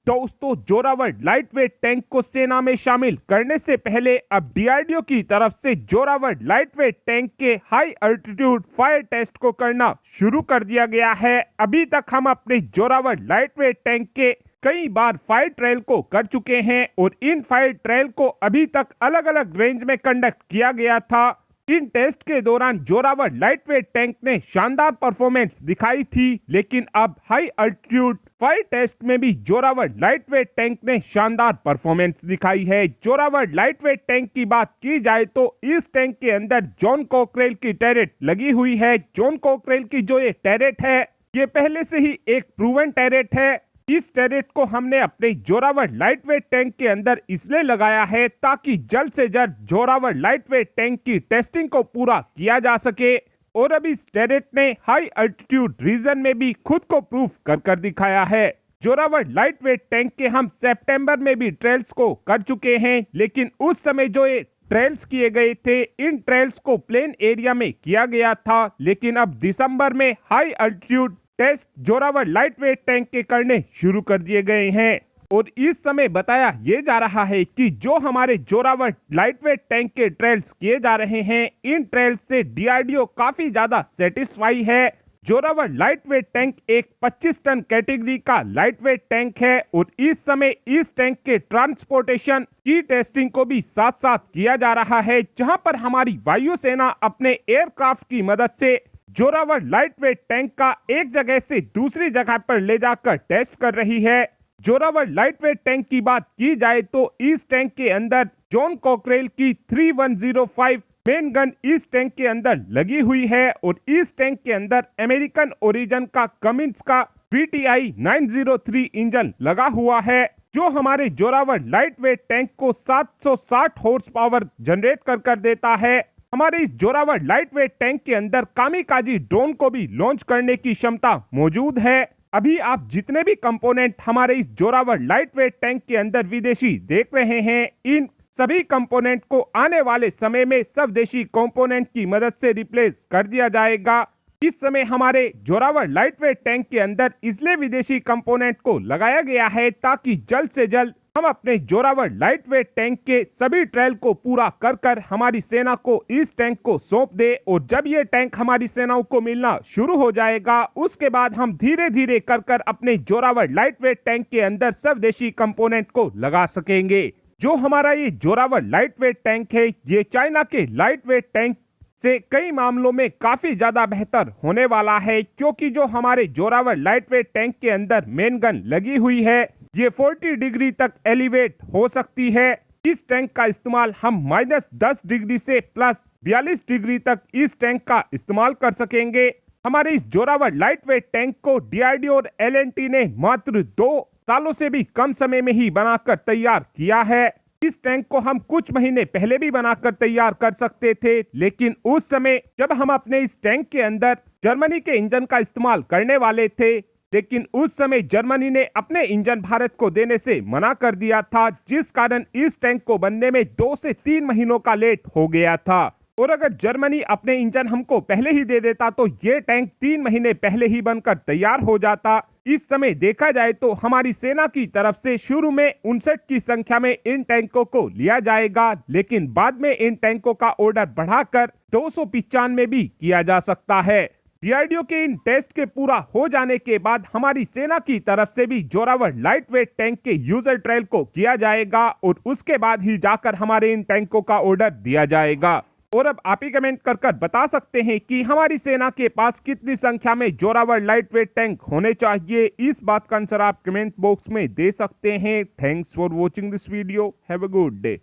दोस्तों, Zorawar lightweight tank को सेना में शामिल करने से पहले अब डीआरडीओ की तरफ से जोरावर लाइटवेट टैंक के हाई अल्टीट्यूड फायर टेस्ट को करना शुरू कर दिया गया है। अभी तक हम अपने जोरावर लाइटवेट टैंक के कई बार फायर ट्रायल को कर चुके हैं और इन फायर ट्रायल को अभी तक अलग अलग रेंज में कंडक्ट किया गया था। इन टेस्ट के दौरान जोरावर लाइटवेट टैंक ने शानदार परफॉर्मेंस दिखाई थी, लेकिन अब हाई अल्टीट्यूड फायर टेस्ट में भी जोरावर लाइटवेट टैंक ने शानदार परफॉर्मेंस दिखाई है। जोरावर लाइटवेट टैंक की बात की जाए तो इस टैंक के अंदर जॉन कॉकरेल की टैरेट लगी हुई है। जॉन कॉकरेल की जो ये टैरेट है, ये पहले से ही एक प्रूवन टैरेट है। इस टैरेट को हमने अपने जोरावर लाइटवेट टैंक के अंदर इसलिए लगाया है ताकि जल्द से जल्द जोरावर लाइटवेट टैंक की टेस्टिंग को पूरा किया जा सके। और अब इस टैरेट ने हाई अल्टीट्यूड रीजन में भी खुद को प्रूफ कर दिखाया है। जोरावर लाइटवेट टैंक के हम सितंबर में भी ट्रायल्स को कर चुके हैं, लेकिन उस समय जो ये ट्रायल्स किए गए थे, इन ट्रायल्स को प्लेन एरिया में किया गया था। लेकिन अब दिसंबर में high altitude test Zorawar lightweight tank के करने शुरू कर दिए गए हैं। और इस समय बताया ये जा रहा है कि जो हमारे जोरावर लाइटवेट टैंक के ट्रायल्स किए जा रहे हैं, इन ट्रायल्स से डीआरडीओ काफी ज्यादा सेटिस्फाई है। जोरावर लाइटवेट टैंक एक 25 टन कैटेगरी का लाइटवेट टैंक है और इस समय इस टैंक के ट्रांसपोर्टेशन की टेस्टिंग को भी साथ साथ किया जा रहा है, जहां पर हमारी वायुसेना अपने एयरक्राफ्ट की मदद से जोरावर लाइटवेट टैंक का एक जगह से दूसरी जगह पर ले जाकर टेस्ट कर रही है। जोरावर लाइटवेट टैंक की बात की जाए तो इस टैंक के अंदर जॉन कॉकरेल की 3105 मेन गन इस टैंक के अंदर लगी हुई है और इस टैंक के अंदर अमेरिकन ओरिजिन का कमिंस का VTI 903 इंजन लगा हुआ है, जो हमारे जोरावर लाइटवेट टैंक को 760 हॉर्स पावर जनरेट कर देता है। हमारे इस जोरावर लाइटवेट टैंक के अंदर कामिकाजी ड्रोन को भी लॉन्च करने की क्षमता मौजूद है। अभी आप जितने भी कंपोनेंट हमारे इस जोरावर लाइटवेट टैंक के अंदर विदेशी देख रहे हैं, इन सभी कंपोनेंट को आने वाले समय में स्वदेशी कंपोनेंट की मदद से रिप्लेस कर दिया जाएगा। इस समय हमारे जोरावर लाइटवेट टैंक के अंदर इसलिए विदेशी कंपोनेंट को लगाया गया है ताकि जल्द से जल्द हम अपने जोरावर लाइटवेट टैंक के सभी ट्रायल को पूरा कर हमारी सेना को इस टैंक को सौंप दे। और जब ये टैंक हमारी सेनाओं को मिलना शुरू हो जाएगा, उसके बाद हम धीरे धीरे कर अपने जोरावर लाइटवेट टैंक के अंदर स्वदेशी कंपोनेंट को लगा सकेंगे। जो हमारा ये जोरावर लाइटवेट टैंक है, ये चाइना के लाइटवेट टैंक से कई मामलों में काफी ज्यादा बेहतर होने वाला है, क्योंकि जो हमारे जोरावर लाइटवेट टैंक के अंदर मेन गन लगी हुई है, ये 40 डिग्री तक एलिवेट हो सकती है। इस टैंक का इस्तेमाल हम -10 डिग्री से +42 डिग्री तक इस टैंक का इस्तेमाल कर सकेंगे। हमारे इस जोरावर लाइटवेट टैंक को डीआरडीओ और एलएनटी ने मात्र 2 सालों से भी कम समय में ही बनाकर तैयार किया है। इस टैंक को हम कुछ महीने पहले भी बनाकर तैयार कर सकते थे, लेकिन उस समय जब हम अपने इस टैंक के अंदर जर्मनी के इंजन का इस्तेमाल करने वाले थे, लेकिन उस समय जर्मनी ने अपने इंजन भारत को देने से मना कर दिया था, जिस कारण इस टैंक को बनने में 2 से 3 महीनों का लेट हो गया था। और अगर जर्मनी अपने इंजन हमको पहले ही दे देता तो ये टैंक 3 महीने पहले ही बनकर तैयार हो जाता। इस समय देखा जाए तो हमारी सेना की तरफ से शुरू में 59 की संख्या में इन टैंकों को लिया जाएगा, लेकिन बाद में इन टैंकों का ऑर्डर बढ़ाकर 295 भी किया जा सकता है। डीआरडीओ के इन टेस्ट के पूरा हो जाने के बाद हमारी सेना की तरफ से भी जोरावर लाइटवेट टैंक के यूजर ट्रायल को किया जाएगा और उसके बाद ही जाकर हमारे इन टैंकों का ऑर्डर दिया जाएगा। और अब आप ही कमेंट कर बता सकते हैं कि हमारी सेना के पास कितनी संख्या में जोरावर लाइटवेट टैंक होने चाहिए। इस बात का आंसर आप कमेंट बॉक्स में दे सकते हैं। Thanks for watching this video. Have a good day.